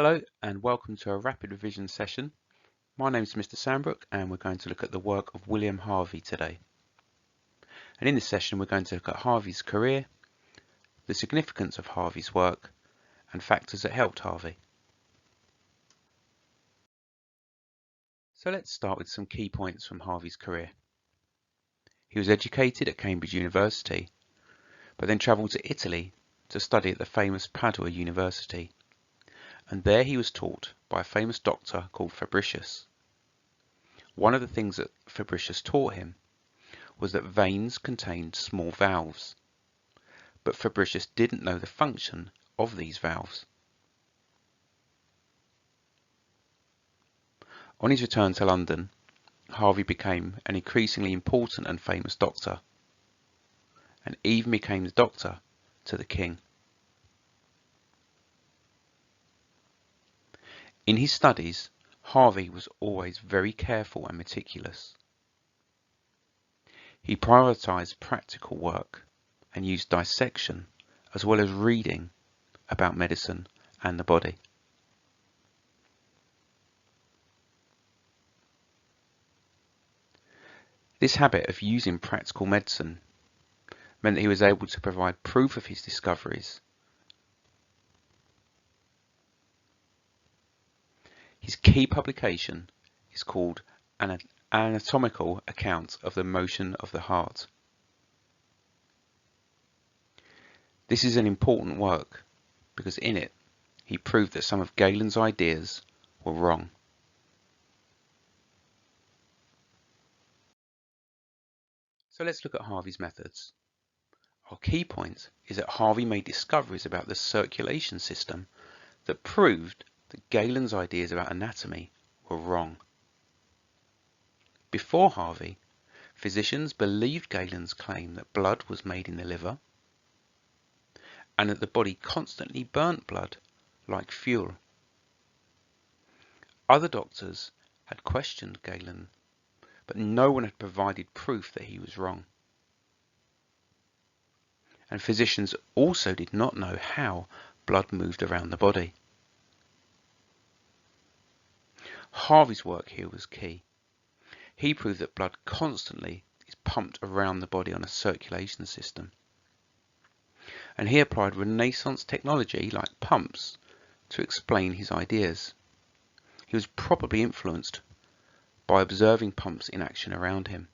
Hello and welcome to a rapid revision session. My name is Mr. Sandbrook and we're going to look at the work of William Harvey today. And in this session we're going to look at Harvey's career, the significance of Harvey's work and factors that helped Harvey. So let's start with some key points from Harvey's career. He was educated at Cambridge University, but then travelled to Italy to study at the famous Padua University. And there he was taught by a famous doctor called Fabricius. One of the things that Fabricius taught him was that veins contained small valves, but Fabricius didn't know the function of these valves. On his return to London, Harvey became an increasingly important and famous doctor, and even became the doctor to the king. In his studies, Harvey was always very careful and meticulous. He prioritised practical work and used dissection as well as reading about medicine and the body. This habit of using practical medicine meant that he was able to provide proof of his discoveries. His key publication is called An Anatomical Account of the Motion of the Heart. This is an important work because in it he proved that some of Galen's ideas were wrong. So let's look at Harvey's methods. Our key point is that Harvey made discoveries about the circulation system that proved that Galen's ideas about anatomy were wrong. Before Harvey, physicians believed Galen's claim that blood was made in the liver and that the body constantly burnt blood like fuel. Other doctors had questioned Galen, but no one had provided proof that he was wrong. And physicians also did not know how blood moved around the body. Harvey's work here was key. He proved that blood constantly is pumped around the body on a circulation system. And he applied Renaissance technology like pumps to explain his ideas. He was probably influenced by observing pumps in action around him.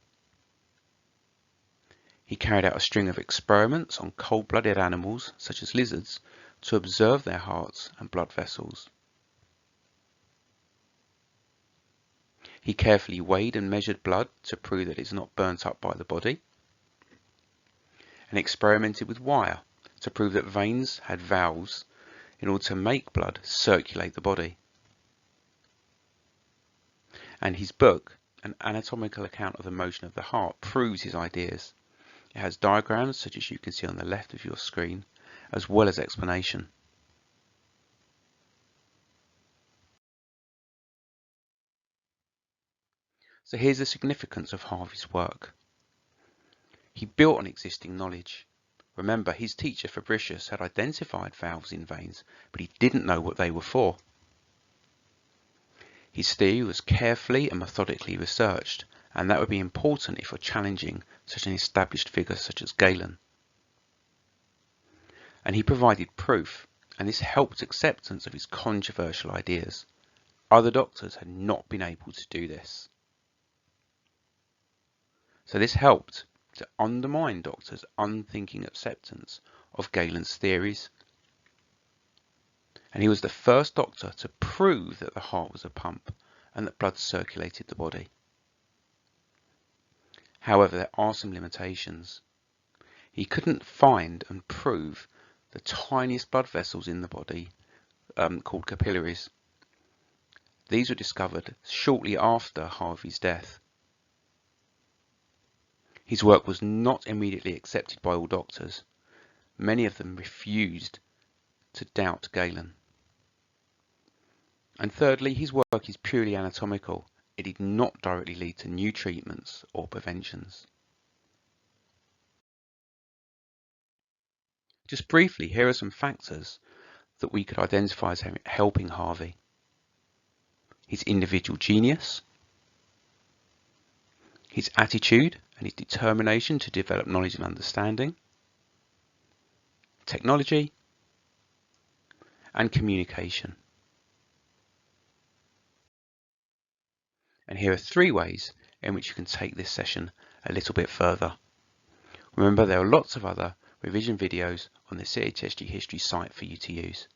He carried out a string of experiments on cold-blooded animals, such as lizards, to observe their hearts and blood vessels. He carefully weighed and measured blood to prove that it is not burnt up by the body, and experimented with wire to prove that veins had valves in order to make blood circulate the body. And his book, An Anatomical Account of the Motion of the Heart, proves his ideas. It has diagrams such as you can see on the left of your screen, as well as explanation. So here's the significance of Harvey's work. He built on existing knowledge. Remember, his teacher Fabricius had identified valves in veins, but he didn't know what they were for. His theory was carefully and methodically researched, and that would be important if you're challenging such an established figure such as Galen. And he provided proof, and this helped acceptance of his controversial ideas. Other doctors had not been able to do this. So this helped to undermine doctors' unthinking acceptance of Galen's theories. And he was the first doctor to prove that the heart was a pump and that blood circulated the body. However, there are some limitations. He couldn't find and prove the tiniest blood vessels in the body called capillaries. These were discovered shortly after Harvey's death. His work was not immediately accepted by all doctors. Many of them refused to doubt Galen. And thirdly, his work is purely anatomical. It did not directly lead to new treatments or preventions. Just briefly, here are some factors that we could identify as helping Harvey: his individual genius, his attitude and his determination to develop knowledge and understanding, technology, and communication. And here are 3 ways in which you can take this session a little bit further. Remember, there are lots of other revision videos on the CHSG History site for you to use.